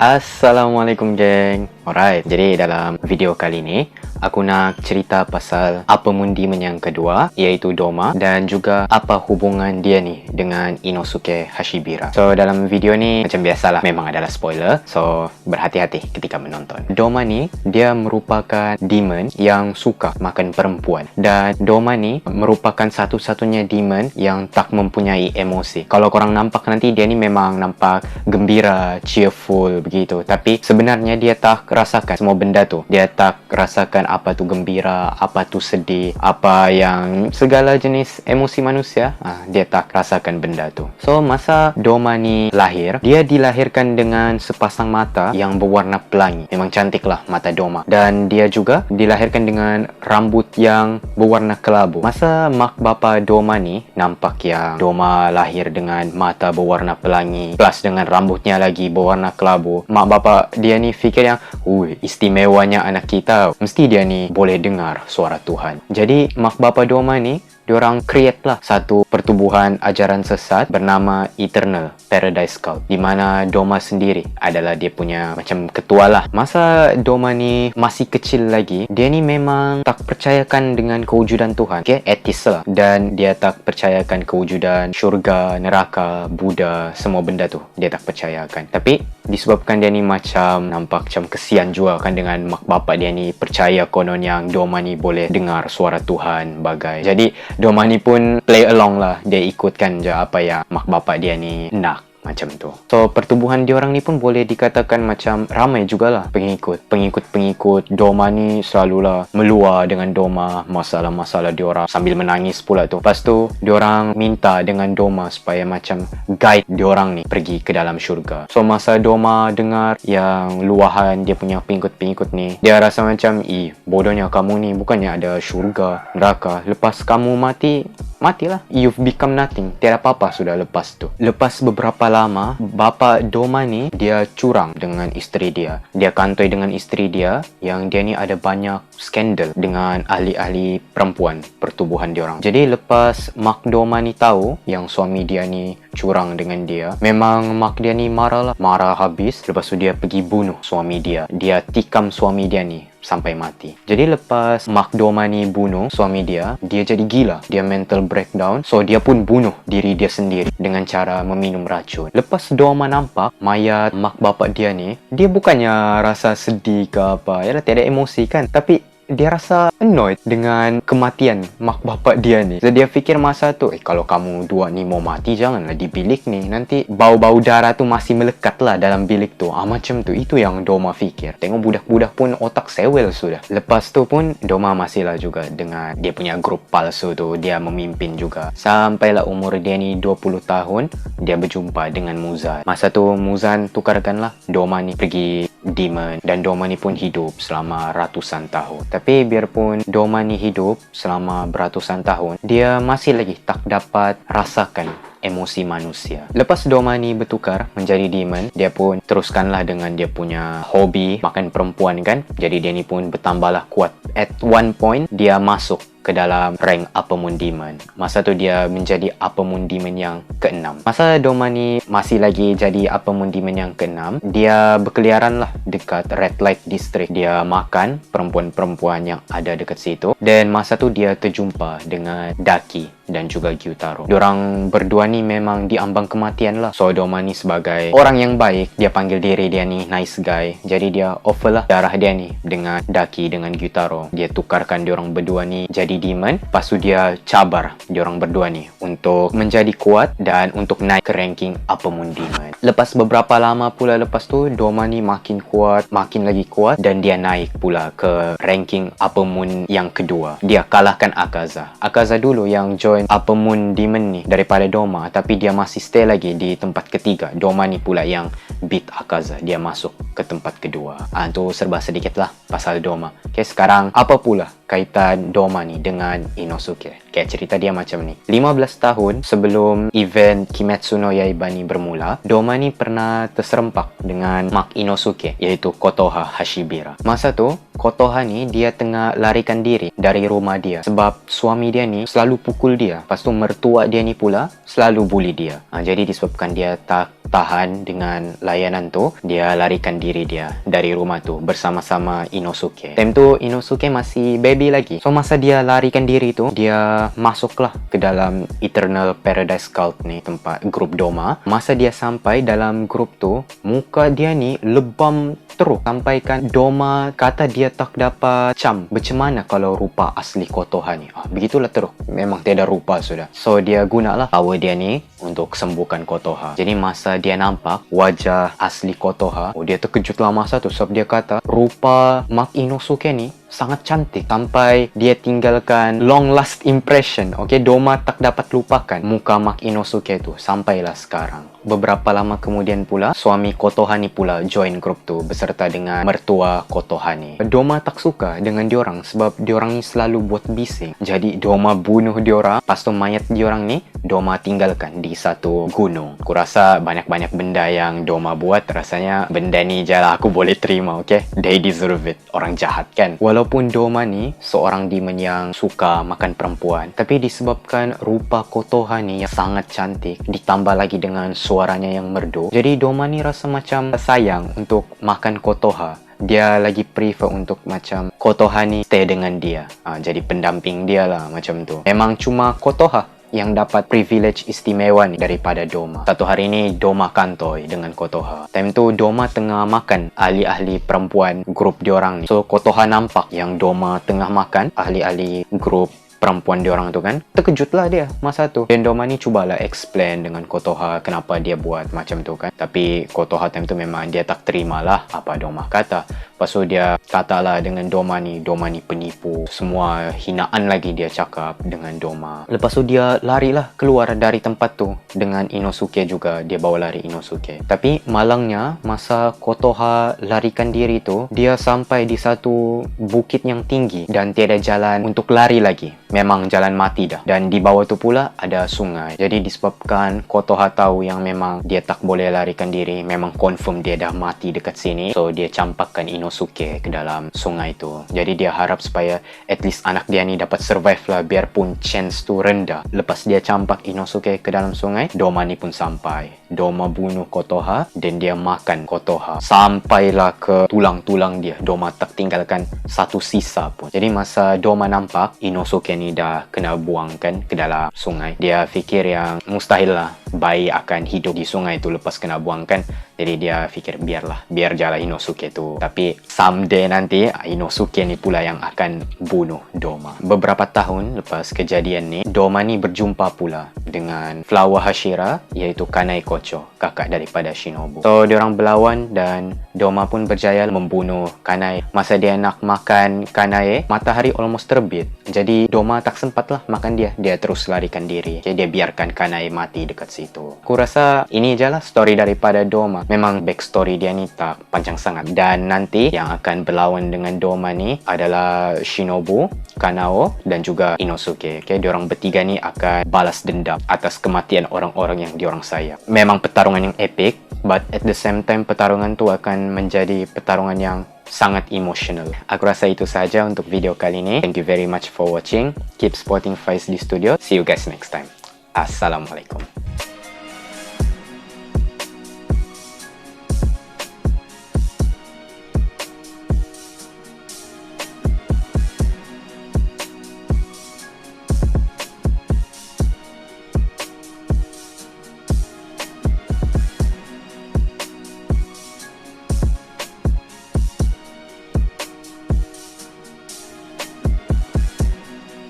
Assalamualaikum geng. Alright, jadi dalam video kali ini aku nak cerita pasal apa Mundiman yang kedua, iaitu Doma, dan juga apa hubungan dia ni dengan Inosuke Hashibira. So dalam video ni macam biasalah memang adalah spoiler, so berhati-hati ketika menonton. Doma ni dia merupakan demon yang suka makan perempuan, dan Doma ni merupakan satu-satunya demon yang tak mempunyai emosi. Kalau korang nampak nanti dia ni memang nampak gembira, cheerful begitu, tapi sebenarnya dia tak rasakan semua benda tu. Dia tak rasakan apa tu gembira, apa tu sedih, apa yang segala jenis emosi manusia, dia tak rasakan benda tu. So masa Doma ni lahir, dia dilahirkan dengan sepasang mata yang berwarna pelangi. Memang cantik lah mata Doma. Dan dia juga dilahirkan dengan rambut yang berwarna kelabu. Masa mak bapa Doma ni nampak yang Doma lahir dengan mata berwarna pelangi plus dengan rambutnya lagi berwarna kelabu, mak bapa dia ni fikir yang istimewanya anak kita, mesti dia ni boleh dengar suara Tuhan. Jadi mak bapa Doma ni diorang create lah satu pertubuhan ajaran sesat bernama Eternal Paradise Cult, di mana Doma sendiri adalah dia punya macam ketua lah. Masa Doma ni masih kecil lagi, dia ni memang tak percayakan dengan kewujudan Tuhan, atheist lah, dan dia tak percayakan kewujudan syurga, neraka, Buddha, semua benda tu dia tak percayakan. Tapi disebabkan dia ni macam nampak macam kesian juga kan dengan mak bapak dia ni percaya konon yang Doma ni boleh dengar suara Tuhan bagai. Jadi Doma ni pun play along lah, dia ikutkan je apa yang mak bapak dia ni nak, macam tu. So pertubuhan diorang ni pun boleh dikatakan macam ramai jugalah pengikut Doma ni selalulah meluah dengan Doma, masalah-masalah diorang sambil menangis pula tu. Lepas tu diorang minta dengan Doma supaya macam guide diorang ni pergi ke dalam syurga. So masa Doma dengar yang luahan dia punya pengikut-pengikut ni, dia rasa macam bodohnya kamu ni, bukannya ada syurga, neraka, lepas kamu matilah, you've become nothing, tiada apa-apa sudah lepas tu. Lepas beberapa lama, bapa Doma ni dia curang dengan isteri dia. Dia kantoi dengan isteri dia yang dia ni ada banyak skandal dengan ahli-ahli perempuan pertubuhan diorang. Jadi lepas mak Doma ni tahu yang suami dia ni curang dengan dia, memang mak dia ni marah habis. Lepas tu dia pergi bunuh suami dia. Dia tikam suami dia ni sampai mati. Jadi lepas mak Doma ni bunuh suami dia jadi gila, dia mental breakdown. So dia pun bunuh diri dia sendiri dengan cara meminum racun. Lepas Doma nampak mayat mak bapak dia ni, dia bukannya rasa sedih ke apa, yalah tiada emosi kan, tapi dia rasa annoyed dengan kematian mak bapak dia ni. Jadi dia fikir masa tu, kalau kamu dua ni mau mati, janganlah di bilik ni, nanti bau-bau darah tu masih melekat lah dalam bilik tu. Macam tu, itu yang Doma fikir. Tengok budak-budak pun otak sewel sudah. Lepas tu pun Doma masih lah juga dengan dia punya grup palsu tu, dia memimpin juga. Sampailah umur dia ni 20 tahun, dia berjumpa dengan Muzan. Masa tu Muzan tukarkanlah Doma ni pergi demon, dan Doma ni pun hidup selama ratusan tahun. Tapi biarpun Doma ni hidup selama beratusan tahun, dia masih lagi tak dapat rasakan emosi manusia. Lepas Doma ni bertukar menjadi demon, dia pun teruskanlah dengan dia punya hobi makan perempuan kan. Jadi dia ni pun bertambahlah kuat. At one point, dia masuk ke dalam rank Upper Moon Demon. Masa tu dia menjadi Upper Moon Demon yang ke-6. Masa Doma ni masih lagi jadi Upper Moon Demon yang ke-6, dia berkeliaran lah dekat Red Light District. Dia makan perempuan-perempuan yang ada dekat situ. Dan masa tu dia terjumpa dengan Daki dan juga Gyutaro. Diorang berdua ni memang diambang kematian lah. So Doma ni sebagai orang yang baik, dia panggil diri dia ni nice guy. Jadi dia offer lah darah dia ni dengan Daki dengan Gyutaro. Dia tukarkan diorang berdua ni jadi demon. Lepas tu dia cabar diorang berdua ni untuk menjadi kuat dan untuk naik ke ranking Upper Moon Demon. Lepas beberapa lama pula lepas tu, Doma ni makin kuat, makin lagi kuat, dan dia naik pula ke ranking Upper Moon yang kedua. Dia kalahkan Akaza. Akaza dulu yang join Upper Moon Demon ni daripada Doma, tapi dia masih stay lagi di tempat ketiga. Doma ni pula yang beat Akaza, dia masuk ke tempat kedua. Tu serba sedikit lah pasal Doma. Sekarang apa pula kaitan Doma ni dengan Inosuke? Cerita dia macam ni. 15 tahun sebelum event Kimetsu no Yaiba ni bermula, Doma ni pernah terserempak dengan mak Inosuke, iaitu Kotoha Hashibira. Masa tu Kotoha ni dia tengah larikan diri dari rumah dia sebab suami dia ni selalu pukul dia. Lepas tu mertua dia ni pula selalu bully dia. Jadi disebabkan dia tak tahan dengan layanan tu, dia larikan diri dia dari rumah tu bersama-sama Inosuke. Time tu Inosuke masih baby lagi. So masa dia larikan diri tu, dia masuklah ke dalam Eternal Paradise Cult ni, tempat grup Doma. Masa dia sampai dalam grup tu, muka dia ni lebam teruk. Sampaikan Doma kata dia tak dapat macam mana kalau rupa asli Kotoha ni. Begitulah teruk. Memang tiada rupa sudah. So dia gunalah power dia ni untuk sembuhkan Kotoha. Jadi masa dia nampak wajah asli Kotoha, dia terkejutlah masa tu sebab dia kata rupa Mak Inosuke ni sangat cantik sampai dia tinggalkan long last impression. Doma tak dapat lupakan muka Mak Inosuke tu sampailah sekarang. Beberapa lama kemudian pula, suami Kotoha ni pula join grup tu beserta dengan mertua Kotoha ni. Doma tak suka dengan diorang sebab diorang ni selalu buat bising. Jadi Doma bunuh diorang. Pas tu mayat diorang ni Doma tinggalkan di satu gunung. Aku rasa banyak-banyak benda yang Doma buat, rasanya benda ni je lah aku boleh terima. They deserve it. Orang jahat kan. Walaupun Doma ni seorang demon yang suka makan perempuan, tapi disebabkan rupa Kotoha ni yang sangat cantik, ditambah lagi dengan suaranya yang merdu, jadi Doma ni rasa macam sayang untuk makan Kotoha. Dia lagi prefer untuk macam Kotoha ni stay dengan dia, jadi pendamping dia lah macam tu. Memang cuma Kotoha yang dapat privilege istimewa ni daripada Doma. Satu hari ni Doma kantoi dengan Kotoha. Time tu Doma tengah makan ahli-ahli perempuan grup diorang ni. So Kotoha nampak yang Doma tengah makan ahli-ahli grup perempuan diorang tu kan. Terkejutlah dia masa tu. Dan Doma ni cubalah explain dengan Kotoha kenapa dia buat macam tu kan. Tapi Kotoha time tu memang dia tak terimalah apa Doma kata. Lepas tu dia katalah dengan Doma ni penipu. Semua hinaan lagi dia cakap dengan Doma. Lepas tu dia larilah keluar dari tempat tu dengan Inosuke juga. Dia bawa lari Inosuke. Tapi malangnya masa Kotoha larikan diri tu, dia sampai di satu bukit yang tinggi dan tiada jalan untuk lari lagi. Memang jalan mati dah. Dan di bawah tu pula ada sungai. Jadi disebabkan Kotoha tahu yang memang dia tak boleh larikan diri, memang confirm dia dah mati dekat sini. So dia campakkan Inosuke ke dalam sungai tu. Jadi dia harap supaya at least anak dia ni dapat survive lah, biarpun chance tu rendah. Lepas dia campak Inosuke ke dalam sungai, Doma ni pun sampai. Doma bunuh Kotoha dan dia makan Kotoha sampailah ke tulang-tulang dia. Doma tak tinggalkan satu sisa pun. Jadi masa Doma nampak Inosuke ni dah kena buangkan ke dalam sungai, dia fikir yang mustahil lah bayi akan hidup di sungai tu lepas kena buangkan. Jadi dia fikir biar jalan Inosuke tu. Tapi someday nanti Inosuke ni pula yang akan bunuh Doma. Beberapa tahun lepas kejadian ni, Doma ni berjumpa pula dengan Flower Hashira, iaitu Kanai Kocho, kakak daripada Shinobu. So diorang berlawan dan Doma pun berjaya membunuh Kanai. Masa dia nak makan Kanai, matahari almost terbit. Jadi Doma tak sempat lah makan dia. Dia terus larikan diri. Jadi dia biarkan Kanai mati dekat situ. Aku rasa ini je lah story daripada Doma. Memang backstory dia ni tak panjang sangat. Dan nanti yang akan berlawan dengan Doma ni adalah Shinobu, Kanao dan juga Inosuke. Diorang bertiga ni akan balas dendam atas kematian orang-orang yang diorang sayang. Memang pertarungan yang epic, but at the same time pertarungan tu akan menjadi pertarungan yang sangat emotional. Aku rasa itu saja untuk video kali ini. Thank you very much for watching. Keep supporting Faiz di Studio. See you guys next time. Assalamualaikum.